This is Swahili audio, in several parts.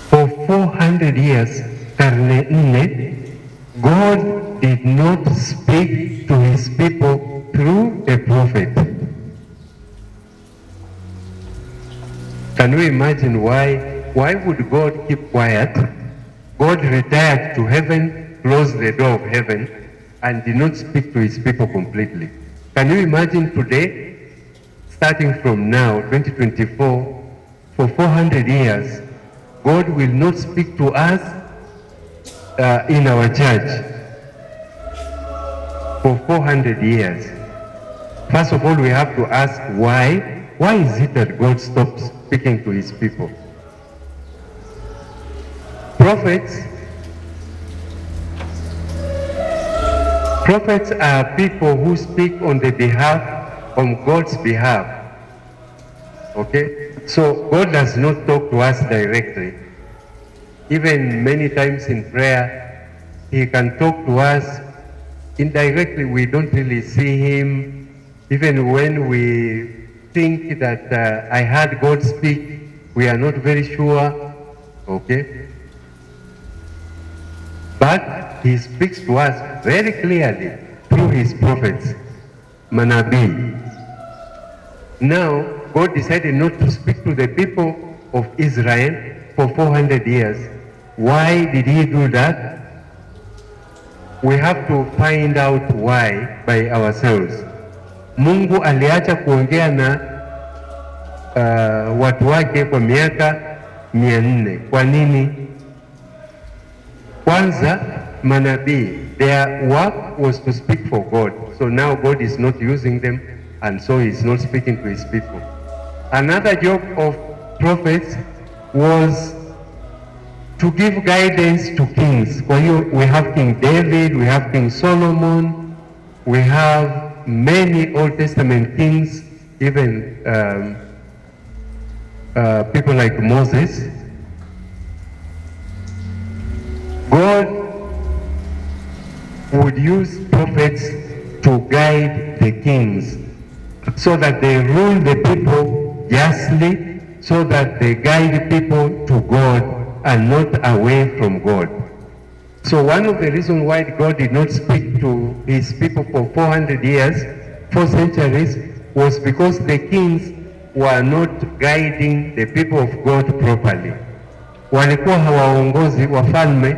For 400 years, karne nne, God did not speak to his people through a prophet. Can you imagine why would God keep quiet? God retired to heaven, closed the door of heaven, and did not speak to his people completely. Can you imagine today, starting from now, 2024, for 400 years, God will not speak to us in our church for 400 years. First of all, we have to ask why. Why is it that God stopped speaking to his people? Prophets are people who speak on God's behalf. Okay? So God does not talk to us directly. Even many times in prayer, he can talk to us indirectly. We don't really see him. Even when we think that I heard God speak, we are not very sure. Okay? But he speaks to us very clearly through his prophets, Nabi. Now, God decided not to speak to the people of Israel for 400 years. Why did he do that? We have to find out why by ourselves. Mungu aliacha kuongea na watu wake kwa miaka 400. Kwa nini? Kwanza, manabii, their work was to speak for God. So now God is not using them, and so he's not speaking to his people. Another job of prophets was to give guidance to kings. Kwa hiyo, we have King David, we have King Solomon, we have many Old Testament kings, even people like Moses. God would use prophets to guide the kings so that they rule the people justly, so that they guide people to God and not away from God. So one of the reasons why God did not speak to his people for 400 years, 4 centuries, was because the kings were not guiding the people of God properly. Walikuwa hawaongozi wafalme,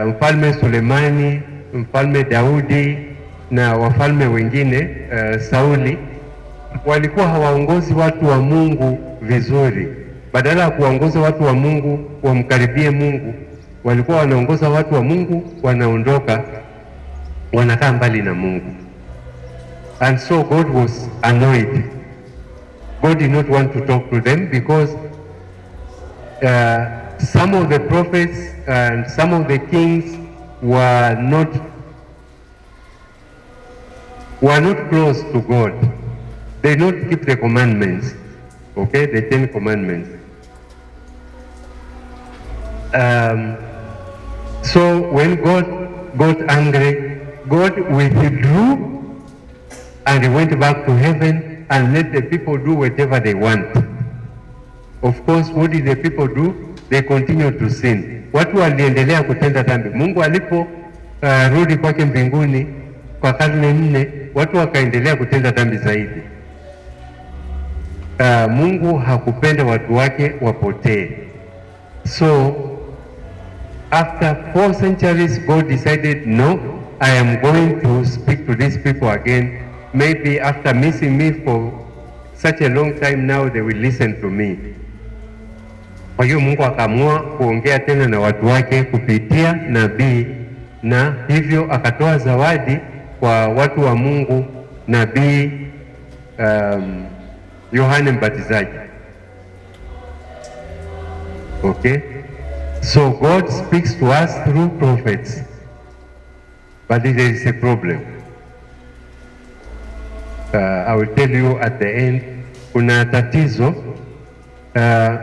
mfalme Sulemani, mfalme Daudi na wafalme wengine, Sauli, walikuwa hawaongozi watu wa Mungu vizuri. Badala ya kuongoza watu wa Mungu wamkaribie Mungu, walikuwa wanaongoza watu wa Mungu wanaondoka, wanakaa mbali na Mungu. And so God was annoyed. God did not want to talk to them because some of the prophets and some of the kings were not close to God. They did not keep the commandments, okay, the 10 commandments. So when God got angry, God withdrew and he went back to heaven and let the people do whatever they want. Of course, what did the people do? They continued to sin. Watu waliendelea kutenda dhambi. Mungu alipo rudi kwake mbinguni kwa karne 4, watu wakaendelea kutenda dhambi zaidi. Mungu hakupenda watu wake wapotee. So after 4 centuries, God decided, no, I am going to speak to these people again. Maybe after missing me for such a long time now, they will listen to me. Kwa hiyo Mungu akaamua kuongea tena na watu wake kupitia nabii, na hivyo akatoa zawadi kwa watu wa Mungu, nabii Yohane Mbatizaji. Okay? So God speaks to us through prophets. But there is a problem. I will tell you at the end, kuna tatizo.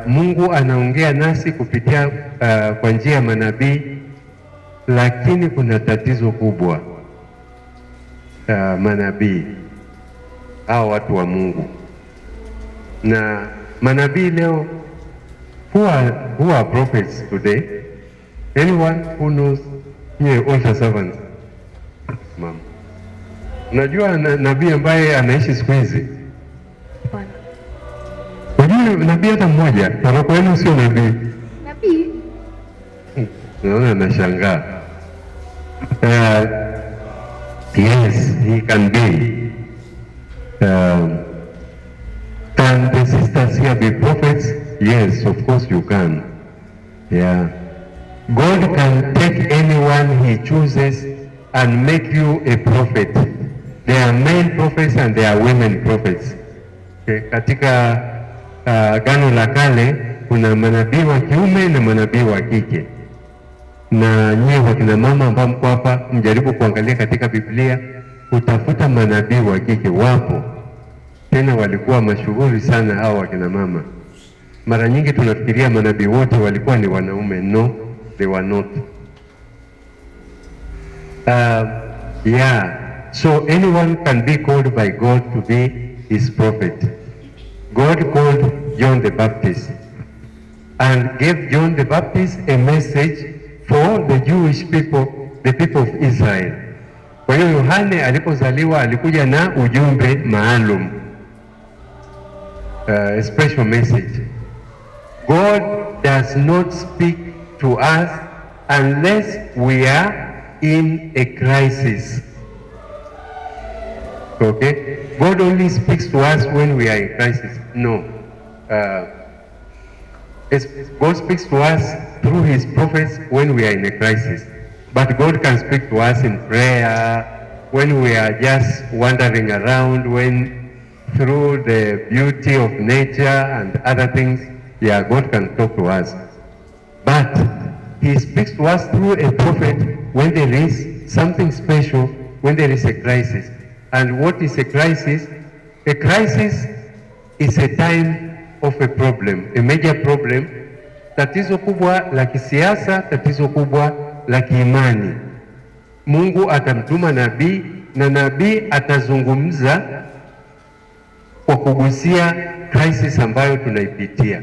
Mungu anaongea nasi kupitia kwa njia ya manabii, lakini kuna tatizo kubwa. Manabii hao watu wa Mungu, na Manabii leo, who are prophets today? Anyone who knows? Altar servants. Mama, unajua nabii ambaye anaishi siku hizi? Unajua nabii hata mmoja? Paroko yenu sio nabii? Nabii? Naona nashangaa. Yes, he can be. Can the sisters here be prophets? Yes, of course you can. Yeah. God can take anyone he chooses and make you a prophet. There are men prophets and there are women prophets. Okay. Katika Agano la Kale kuna manabii wa kiume na manabii wa kike. Na nyie wakina mama ambao mko hapa, mjaribu kuangalia katika Biblia, utafuta manabii wa kike wapo. Tena walikuwa mashuhuri sana hao wakina mama. Mara nyingi tunafikiria manabii wote walikuwa ni wanaume. No, they were not. Yeah, so anyone can be called by God to be his prophet. God called John the Baptist and gave John the Baptist a message for the Jewish people, the people of Israel. Kwa hiyo Yohane alipozaliwa alikuja na ujumbe maalum, a special message. God does not speak to us unless we are in a crisis. Okay? God only speaks to us when we are in crisis. No. God speaks to us through his prophets when we are in a crisis. But God can speak to us in prayer, when we are just wandering around, when through the beauty of nature and other things, yeah, God can talk to us. But he speaks to us through a prophet when there is something special, when there is a crisis. And what is a crisis? A crisis is a time of a problem, a major problem, tatizo kubwa la kisiasa, tatizo kubwa la kiimani. Mungu atamtuma nabii na nabii atazungumza kwa kugusia crisis ambayo tunaipitia.